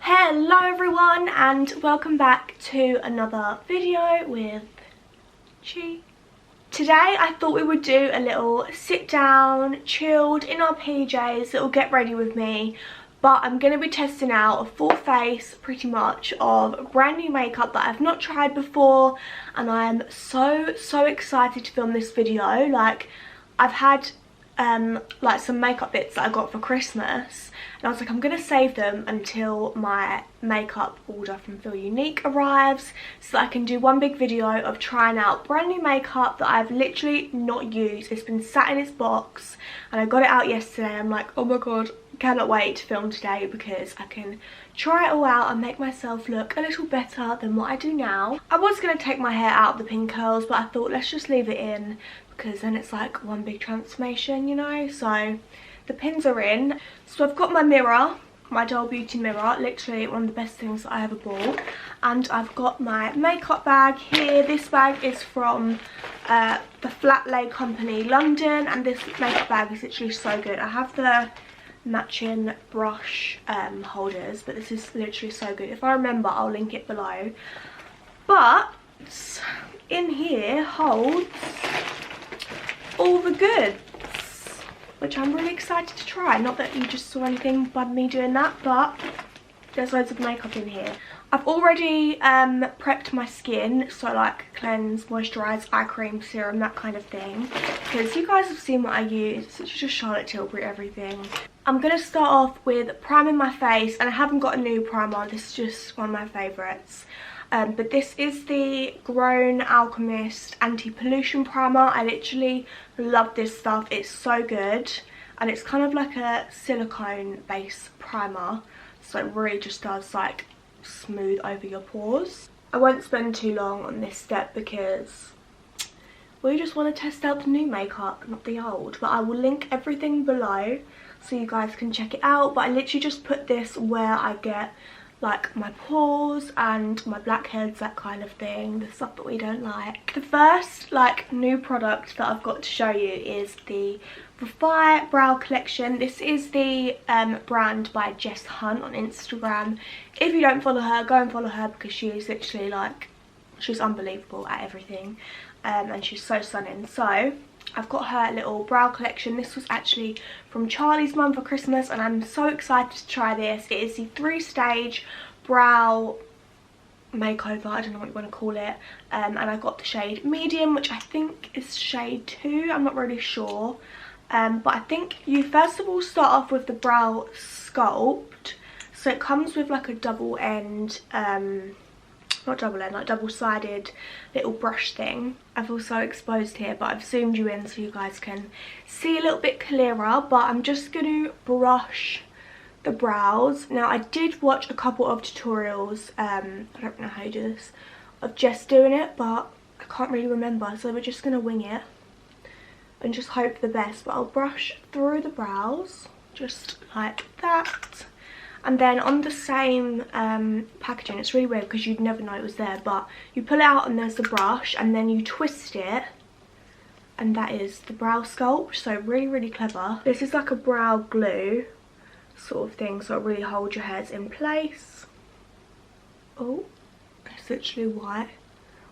Hello everyone and welcome back to another video with Chia. Today I thought we would do a little sit down, chilled in our PJs, little get ready with me. But I'm going to be testing out a full face pretty much of brand new makeup that I've not tried before, and I am so excited to film this video. Like, I've had like some makeup bits that I got for Christmas, and I was like, I'm gonna save them until my makeup order from Feel Unique arrives so that I can do one big video of trying out brand new makeup that I've literally not used. It's been sat in its box and I got it out yesterday. I'm like, oh my god, cannot wait to film today because I can try it all out and make myself look a little better than what I do now. I was going to take my hair out of the pin curls, but I thought let's just leave it in because then it's like one big transformation, you know. So the pins are in. So I've got my mirror, my Doll Beauty mirror, literally one of the best things that I ever bought. And I've got my makeup bag here. This bag is from the Flat Lay Company London, and this makeup bag is literally so good. I have the matching brush holders, but this is literally so good. If I remember, I'll link it below. But in here holds all the goods, which I'm really excited to try. Not that you just saw anything but me doing that, but there's loads of makeup in here. I've already prepped my skin, so like cleanse, moisturise, eye cream, serum, that kind of thing, because you guys have seen what I use. It's just Charlotte Tilbury everything. I'm going to start off with priming my face, and I haven't got a new primer, this is just one of my favourites. But this is the Grown Alchemist Anti-Pollution Primer. I literally love this stuff, it's so good. And it's kind of like a silicone base primer, so it really just does like smooth over your pores. I won't spend too long on this step because we just want to test out the new makeup, not the old. But I will link everything below so you guys can check it out. But I literally just put this where I get like my pores and my blackheads, that kind of thing, the stuff that we don't like. The first like new product that I've got to show you is the Refi Brow Collection. This is the brand by Jess Hunt on Instagram. If you don't follow her, go and follow her because she is literally like, she's unbelievable at everything, and she's so stunning. So I've got her little brow collection. This was actually from Charlie's mum for Christmas, and I'm so excited to try this. It is the 3-stage brow makeover, I don't know what you want to call it, and I got the shade medium, which I think is shade 2, I'm not really sure. But I think you first of all start off with the brow sculpt. So it comes with like a double end, not double end, like double-sided little brush thing. I've also exposed here, but I've zoomed you in so you guys can see a little bit clearer. But I'm just going to brush the brows. Now, I did watch a couple of tutorials, I don't know how you do this, of Jess doing it, but I can't really remember. So we're just going to wing it and just hope for the best. But I'll brush through the brows, just like that. And then on the same packaging, it's really weird because you'd never know it was there, but you pull it out and there's the brush, and then you twist it, and that is the brow sculpt. So really clever. This is like a brow glue sort of thing, so it really holds your hairs in place. Oh, it's literally white.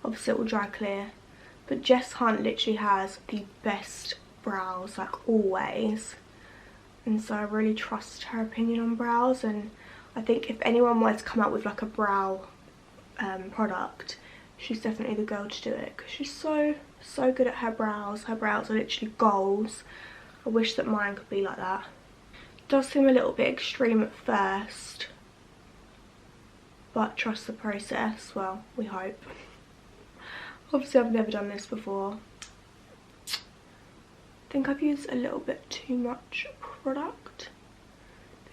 Obviously it will dry clear, but Jess Hunt literally has the best brows, like always. And so I really trust her opinion on brows, and I think if anyone wanted to come out with like a brow product, she's definitely the girl to do it because she's so good at her brows. Her brows are literally goals. I wish that mine could be like that. It does seem a little bit extreme at first, but trust the process. Well, we hope. Obviously I've never done this before. I think I've used a little bit too much product.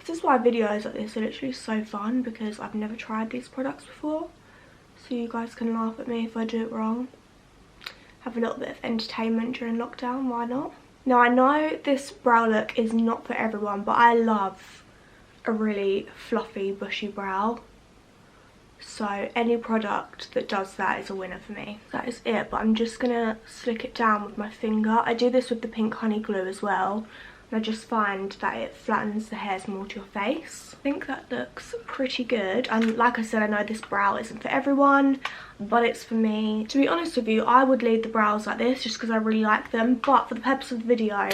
This is why videos like this are literally so fun, because I've never tried these products before, so you guys can laugh at me if I do it wrong. Have a little bit of entertainment during lockdown, why not? Now, I know this brow look is not for everyone, but I love a really fluffy bushy brow, so any product that does that is a winner for me. That is it, but I'm just gonna slick it down with my finger. I do this with the pink honey glue as well. I just find that it flattens the hairs more to your face. I think that looks pretty good. And like I said, I know this brow isn't for everyone, but it's for me. To be honest with you, I would leave the brows like this just because I really like them. But for the purpose of the video,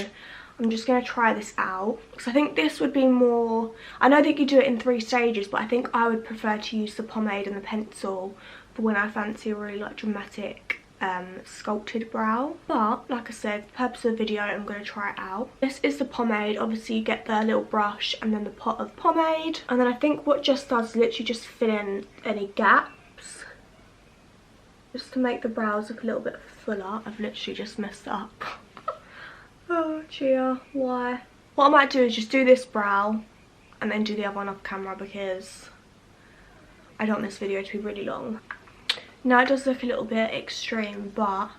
I'm just going to try this out. Because I think this would be more... I know that you do it in 3 stages, but I think I would prefer to use the pomade and the pencil for when I fancy a really like dramatic sculpted brow. But like I said, for the purpose of the video, I'm going to try it out. This is the pomade. Obviously you get the little brush and then the pot of pomade, and then I think what just does is literally just fill in any gaps just to make the brows look a little bit fuller. I've literally just messed up. Oh Chia, why? What I might do is just do this brow and then do the other one off camera because I don't want this video to be really long. Now it does look a little bit extreme, but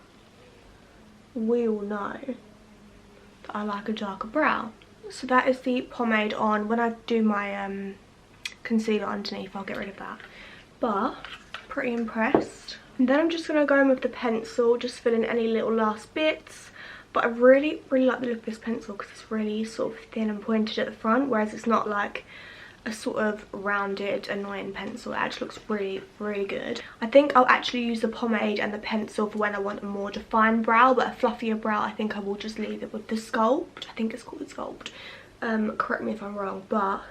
we all know that I like a darker brow. So that is the pomade on. When I do my concealer underneath, I'll get rid of that. But pretty impressed. And then I'm just going to go in with the pencil, just fill in any little last bits. But I really like the look of this pencil because it's really sort of thin and pointed at the front, whereas it's not like a sort of rounded annoying pencil. It actually looks really good. I think I'll actually use the pomade and the pencil for when I want a more defined brow, but a fluffier brow I think I will just leave it with the Sculpt. I think it's called the Sculpt. Correct me if I'm wrong, but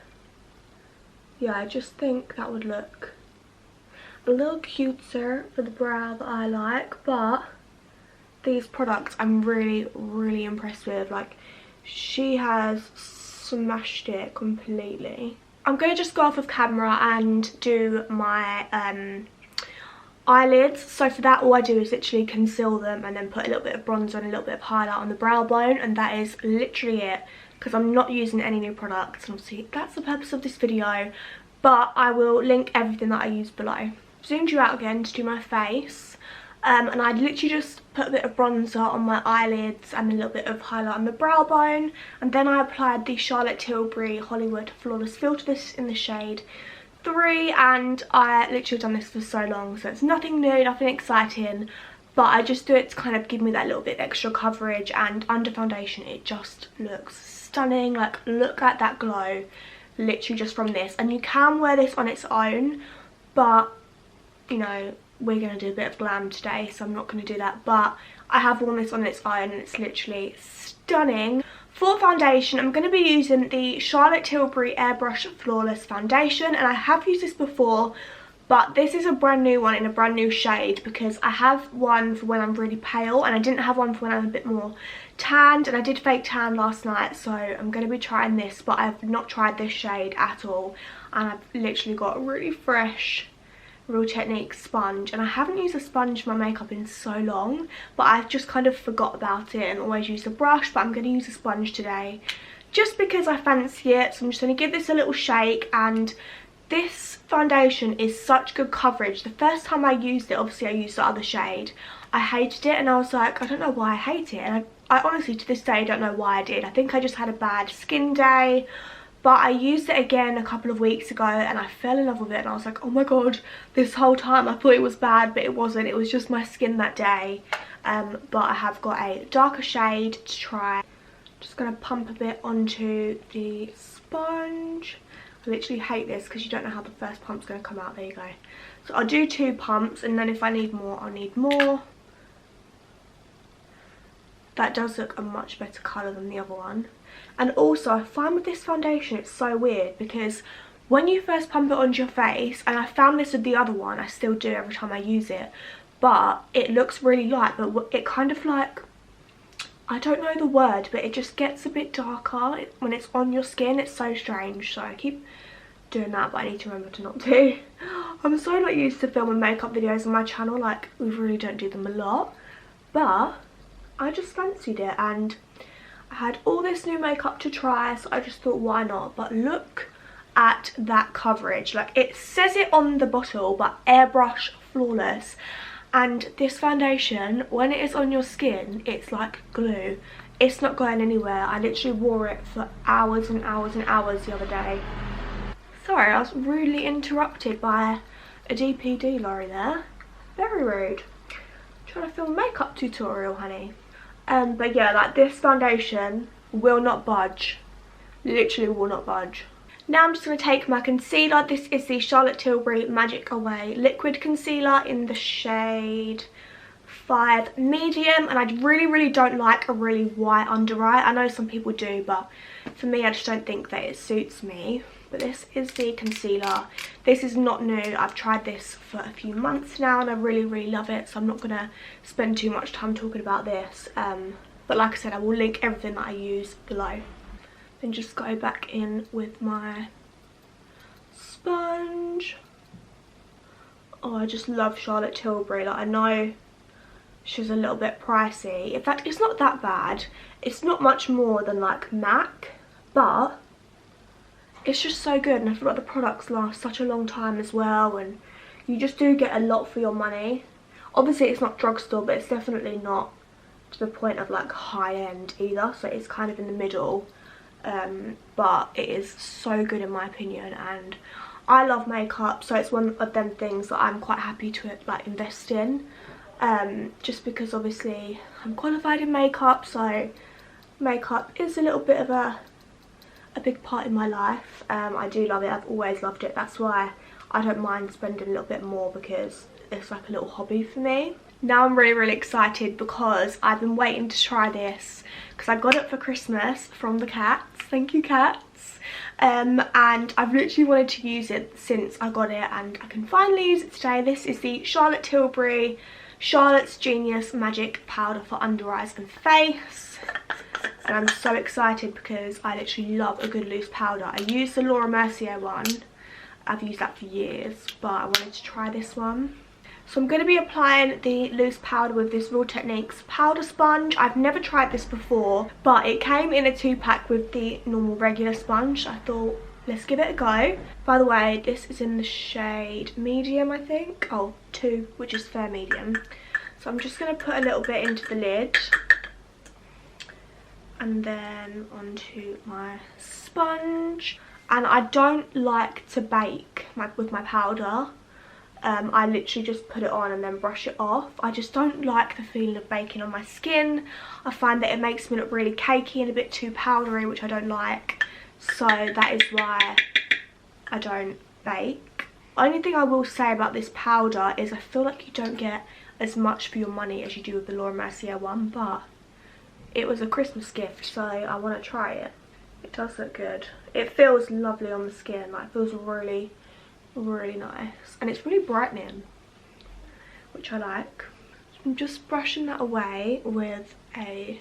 yeah, I just think that would look a little cuter for the brow that I like. But these products I'm really impressed with. Like, she has smashed it completely. I'm going to just go off of camera and do my eyelids. So for that, all I do is literally conceal them and then put a little bit of bronzer and a little bit of highlight on the brow bone, and that is literally it, because I'm not using any new products, and obviously that's the purpose of this video. But I will link everything that I use below. Zoomed you out again to do my face. And I literally just put a bit of bronzer on my eyelids and a little bit of highlight on the brow bone, and then I applied the Charlotte Tilbury Hollywood Flawless Filter, this in the shade 3, and I literally done this for so long, so it's nothing new, nothing exciting, but I just do it to kind of give me that little bit extra coverage, and under foundation it just looks stunning. Like, look at that glow literally just from this. And you can wear this on its own, but you know, we're going to do a bit of glam today, so I'm not going to do that. But I have worn this on its own and it's literally stunning. For foundation, I'm going to be using the Charlotte Tilbury Airbrush Flawless Foundation, and I have used this before, but this is a brand new one in a brand new shade, because I have one for when I'm really pale and I didn't have one for when I'm a bit more tanned, and I did fake tan last night, so I'm going to be trying this, but I've not tried this shade at all, and I've literally got a really fresh Real Technique sponge, and I haven't used a sponge for my makeup in so long, but I've just kind of forgot about it and always use a brush. But I'm going to use a sponge today just because I fancy it, so I'm just going to give this a little shake. And this foundation is such good coverage. The first time I used it, obviously I used the other shade, I hated it, and I was like, I don't know why I hate it, and I honestly to this day don't know why I did. I think I just had a bad skin day. But I used it again a couple of weeks ago and I fell in love with it, and I was like, oh my god, this whole time I thought it was bad, but it wasn't. It was just my skin that day. But I have got a darker shade to try. Just going to pump a bit onto the sponge. I literally hate this because you don't know how the first pump's going to come out. There you go. So I'll do 2 pumps, and then if I need more, I'll need more. That does look a much better colour than the other one. And also, I find with this foundation it's so weird, because when you first pump it onto your face, and I found this with the other one, I still do every time I use it, but it looks really light, but it kind of like, I don't know the word, but it just gets a bit darker when it's on your skin. It's so strange, so I keep doing that, but I need to remember to not do. I'm so not used to filming makeup videos on my channel, like we really don't do them a lot, but I just fancied it, and I had all this new makeup to try, so I just thought, why not? But look at that coverage. Like, it says it on the bottle, but Airbrush Flawless. And this foundation, when it is on your skin, it's like glue. It's not going anywhere. I literally wore it for hours and hours and hours the other day. Sorry, I was rudely interrupted by a DPD lorry there. Very rude. I'm trying to film a makeup tutorial, honey. But yeah, like, this foundation will not budge. Literally will not budge. Now I'm just going to take my concealer. This is the Charlotte Tilbury Magic Away Liquid Concealer in the shade 5 Medium. And I really don't like a really white under eye. I know some people do, but for me I just don't think that it suits me. But this is the concealer. This is not new. I've tried this for a few months now and I really love it. So I'm not going to spend too much time talking about this. But like I said, I will link everything that I use below. Then just go back in with my sponge. Oh, I just love Charlotte Tilbury. Like, I know she's a little bit pricey. In fact, it's not that bad. It's not much more than like MAC, but it's just so good. And I feel like the products last such a long time as well, and you just do get a lot for your money. Obviously it's not drugstore, but it's definitely not to the point of like high end either, so it's kind of in the middle. But it is so good in my opinion, and I love makeup, so it's one of them things that I'm quite happy to like invest in, just because obviously I'm qualified in makeup, so makeup is a little bit of a big part in my life. I do love it. I've always loved it. That's why I don't mind spending a little bit more, because it's like a little hobby for me. Now I'm really excited because I've been waiting to try this because I got it for Christmas from the cats. Thank you, cats. And I've literally wanted to use it since I got it, and I can finally use it today. This is the Charlotte Tilbury Charlotte's Genius Magic Powder for Under Eyes and Face. And I'm so excited because I literally love a good loose powder. I used the Laura Mercier one. I've used that for years, but I wanted to try this one. So I'm going to be applying the loose powder with this Real Techniques powder sponge. I've never tried this before, but it came in a 2-pack with the normal regular sponge. I thought, let's give it a go. By the way, this is in the shade medium, I think. Oh, 2, which is fair medium. So I'm just going to put a little bit into the lid. And then onto my sponge. And I don't like to bake with my powder. I literally just put it on and then brush it off. I just don't like the feeling of baking on my skin. I find that it makes me look really cakey and a bit too powdery, which I don't like. So that is why I don't bake. Only thing I will say about this powder is I feel like you don't get as much for your money as you do with the Laura Mercier one, but it was a Christmas gift, so I want to try it. It does look good. It feels lovely on the skin. Like, it feels really nice, and it's really brightening, which I like. So I'm just brushing that away with a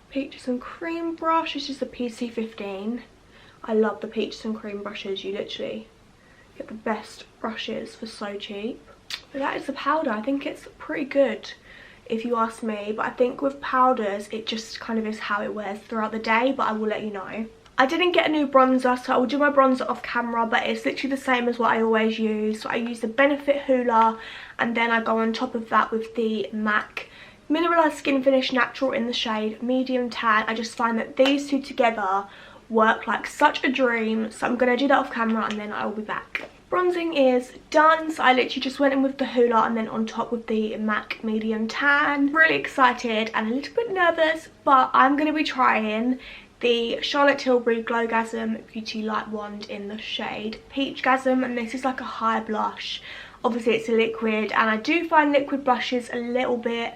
peaches and cream brush. This is the PC15. I love the peaches and cream brushes. You literally get the best brushes for so cheap. But that is the powder. I think it's pretty good if you ask me, but I think with powders it just kind of is how it wears throughout the day, but I will let you know. I didn't get a new bronzer, so I will do my bronzer off camera, but it's literally the same as what I always use. So I use the Benefit Hoola, and then I go on top of that with the MAC Mineralized Skin Finish Natural in the shade Medium Tan. I just find that these two together work like such a dream, so I'm going to do that off camera and then I will be back. Bronzing is done, so I literally just went in with the Hoola and then on top with the MAC Medium Tan. Really excited and a little bit nervous, but I'm going to be trying the Charlotte Tilbury Glowgasm Beauty Light Wand in the shade Peachgasm, and this is like a high blush. Obviously it's a liquid, and I do find liquid blushes a little bit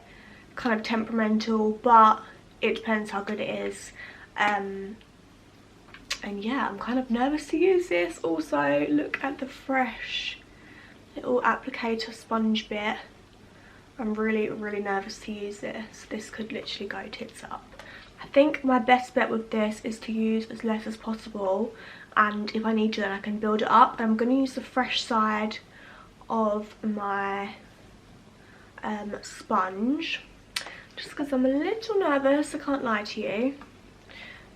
kind of temperamental, but it depends how good it is. And yeah, I'm kind of nervous to use this. Also, look at the fresh little applicator sponge bit. I'm really nervous to use this. This could literally go tits up. I think my best bet with this is to use as less as possible, and if I need to then I can build it up. And I'm going to use the fresh side of my sponge, just because I'm a little nervous, I can't lie to you.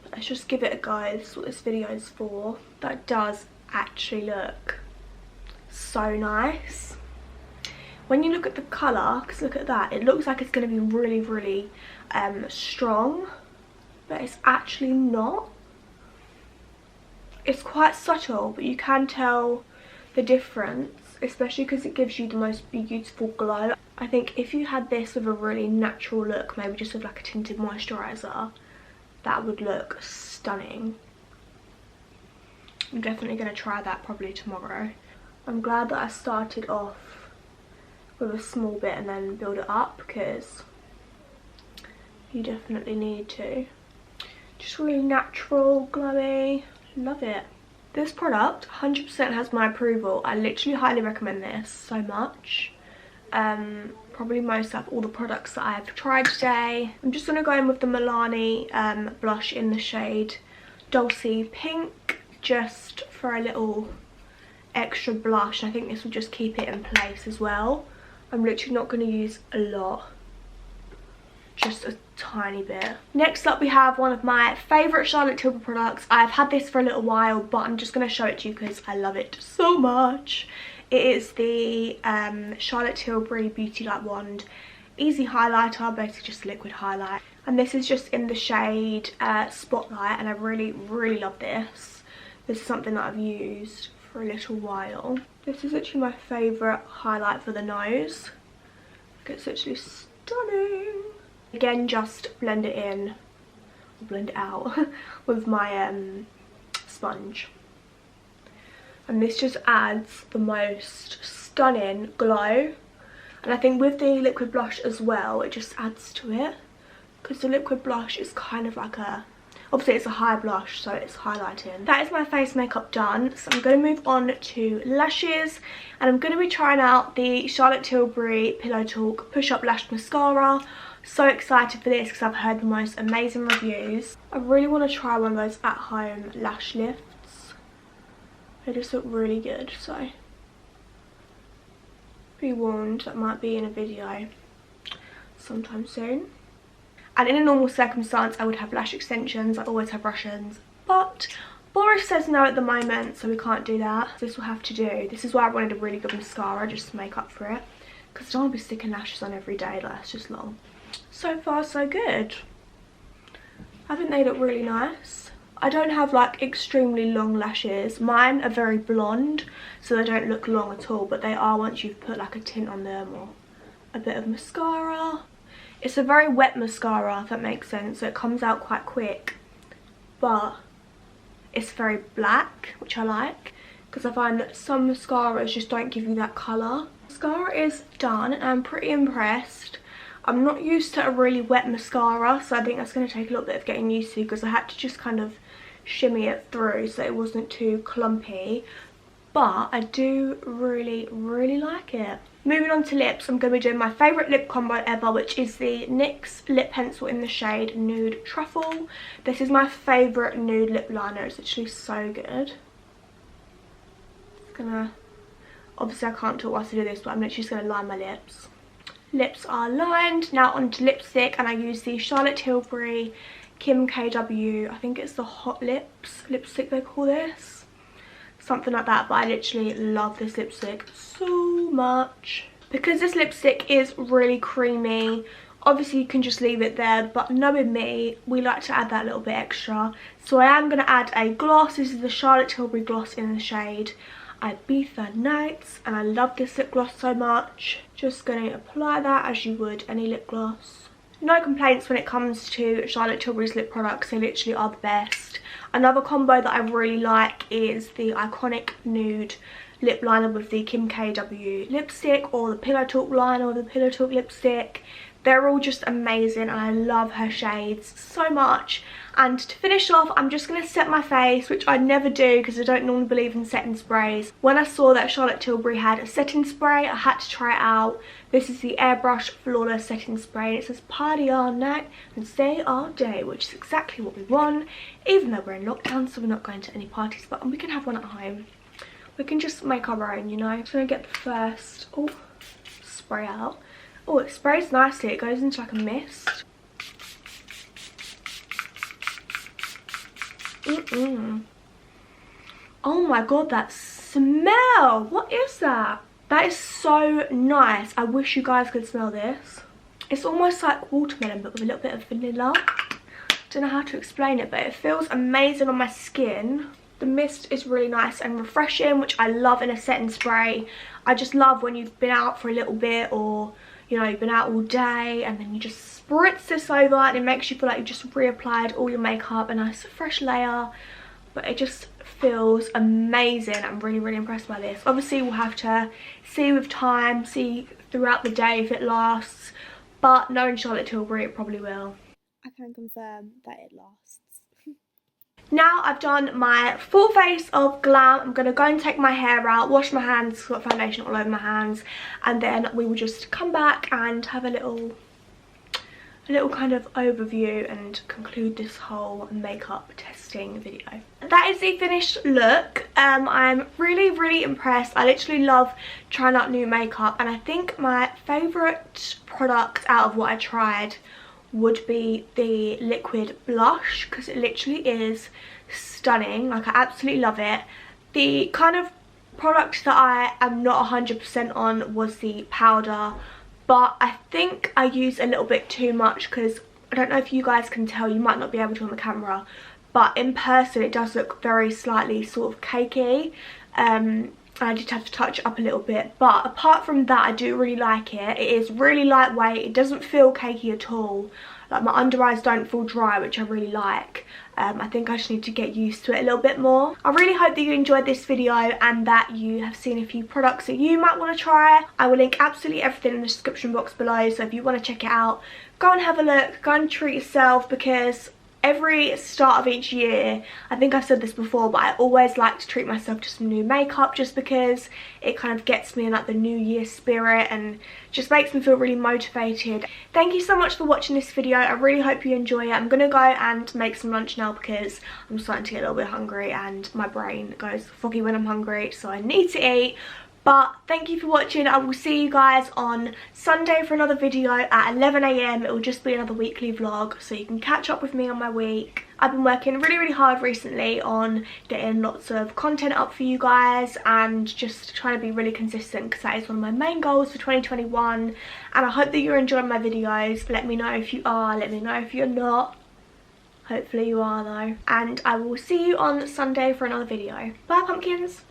But let's just give it a go. This is what this video is for. That does actually look so nice. When you look at the colour, because look at that, it looks like it's going to be really strong, but it's actually not. It's quite subtle, but you can tell the difference, especially because it gives you the most beautiful glow. I think if you had this with a really natural look, maybe just with like a tinted moisturiser, that would look stunning. I'm definitely going to try that probably tomorrow. I'm glad that I started off with a small bit and then build it up, because you definitely need to. Just really natural, glowy, love it. This product 100% has my approval. I literally highly recommend this so much. Probably most of all the products that I've tried today. I'm just going to go in with the Milani blush in the shade Dulce Pink, just for a little extra blush. I think this will just keep it in place as well. I'm literally not going to use a lot, just a tiny bit. Next up we have one of my favourite Charlotte Tilbury products. I've had this for a little while, but I'm just going to show it to you because I love it so much. It is the Charlotte Tilbury Beauty Light Wand Easy Highlighter, basically just liquid highlight. And this is just in the shade Spotlight, and I really love this. This is something that I've used for a little while. This is actually my favourite highlight for the nose. It's actually stunning. Again, just blend it in, or blend it out with my sponge. And this just adds the most stunning glow. And I think with the liquid blush as well, it just adds to it. Because the liquid blush is kind of like a, obviously it's a high blush, so it's highlighting. That is my face makeup done. So I'm going to move on to lashes. And I'm going to be trying out the Charlotte Tilbury Pillow Talk Push Up Lash Mascara. So excited for this because I've heard the most amazing reviews. I really want to try one of those at home lash lifts. They just look really good, so be warned, that might be in a video sometime soon. And in a normal circumstance I would have lash extensions, I always have Russians, but Boris says no at the moment, so we can't do that. This will have to do. This is why I wanted a really good mascara, just to make up for it, because I don't want to be sticking lashes on every day, that's just long. So far so good. I think they look really nice. I don't have like extremely long lashes. Mine are very blonde, so they don't look long at all, but they are once you've put like a tint on them or a bit of mascara. It's a very wet mascara, if that makes sense, so it comes out quite quick, but it's very black, which I like, because I find that some mascaras just don't give you that colour. Mascara is done and I'm pretty impressed. I'm not used to a really wet mascara, so I think that's going to take a little bit of getting used to, because I had to just kind of shimmy it through so it wasn't too clumpy. But I do really like it. Moving on to lips, I'm going to be doing my favourite lip combo ever, which is the NYX lip pencil in the shade Nude Truffle. This is my favourite nude lip liner. It's actually so good. It's gonna, obviously I can't talk whilst I do this, but I'm literally just going to line my lips. Lips are lined. Now onto lipstick, and I use the Charlotte Tilbury Kim KW, I think it's the Hot Lips lipstick they call this, something like that, but I literally love this lipstick so much. Because this lipstick is really creamy, obviously you can just leave it there, but knowing me, we like to add that little bit extra, so I am going to add a gloss. This is the Charlotte Tilbury gloss in the shade Ibiza Nights, and I love this lip gloss so much. Just going to apply that as you would any lip gloss. No complaints when it comes to Charlotte Tilbury's lip products, they literally are the best. Another combo that I really like is the iconic nude lip liner with the Kim KW lipstick, or the Pillow Talk liner with the Pillow Talk lipstick. They're all just amazing and I love her shades so much. And to finish off, I'm just going to set my face, which I never do because I don't normally believe in setting sprays. When I saw that Charlotte Tilbury had a setting spray, I had to try it out. This is the Airbrush Flawless Setting Spray, and it says party all night and stay all day, which is exactly what we want, even though we're in lockdown, so we're not going to any parties, but we can have one at home. We can just make our own, you know. I'm just going to get the first spray out. Oh, it sprays nicely. It goes into like a mist. Oh my god, that smell! What is that? That is so nice. I wish you guys could smell this. It's almost like watermelon, but with a little bit of vanilla. Don't know how to explain it, but it feels amazing on my skin. The mist is really nice and refreshing, which I love in a setting spray. I just love when you've been out for a little bit, or you know, you've been out all day and then you just spritz this over and it makes you feel like you've just reapplied all your makeup, a nice fresh layer. But it just feels amazing. I'm really, really impressed by this. Obviously, we'll have to see with time, see throughout the day if it lasts. But knowing Charlotte Tilbury, it probably will. I can confirm that it lasts. Now I've done my full face of glam, I'm going to go and take my hair out, wash my hands, got foundation all over my hands, and then we will just come back and have a little kind of overview and conclude this whole makeup testing video. That is the finished look. I'm really, really impressed. I literally love trying out new makeup, and I think my favourite product out of what I tried would be the liquid blush, because it literally is stunning. Like, I absolutely love it. The kind of product that I am not 100% on was the powder, but I think I used a little bit too much, because I don't know if you guys can tell, you might not be able to on the camera, but in person it does look very slightly sort of cakey. I did have to touch it up a little bit, but apart from that I do really like it. It is really lightweight, it doesn't feel cakey at all. Like, my under eyes don't feel dry, which I really like. I think I just need to get used to it a little bit more. I really hope that you enjoyed this video and that you have seen a few products that you might want to try. I will link absolutely everything in the description box below, so if you want to check it out, go and have a look, go and treat yourself, because every start of each year, I think I've said this before, but I always like to treat myself to some new makeup, just because it kind of gets me in like the new year spirit and just makes me feel really motivated. Thank you so much for watching this video. I really hope you enjoy it. I'm gonna go and make some lunch now because I'm starting to get a little bit hungry and my brain goes foggy when I'm hungry, so I need to eat. But thank you for watching. I will see you guys on Sunday for another video at 11 AM. It will just be another weekly vlog, so you can catch up with me on my week. I've been working really, really hard recently on getting lots of content up for you guys and just trying to be really consistent, because that is one of my main goals for 2021. And I hope that you're enjoying my videos. Let me know if you are, let me know if you're not. Hopefully you are though. And I will see you on Sunday for another video. Bye pumpkins!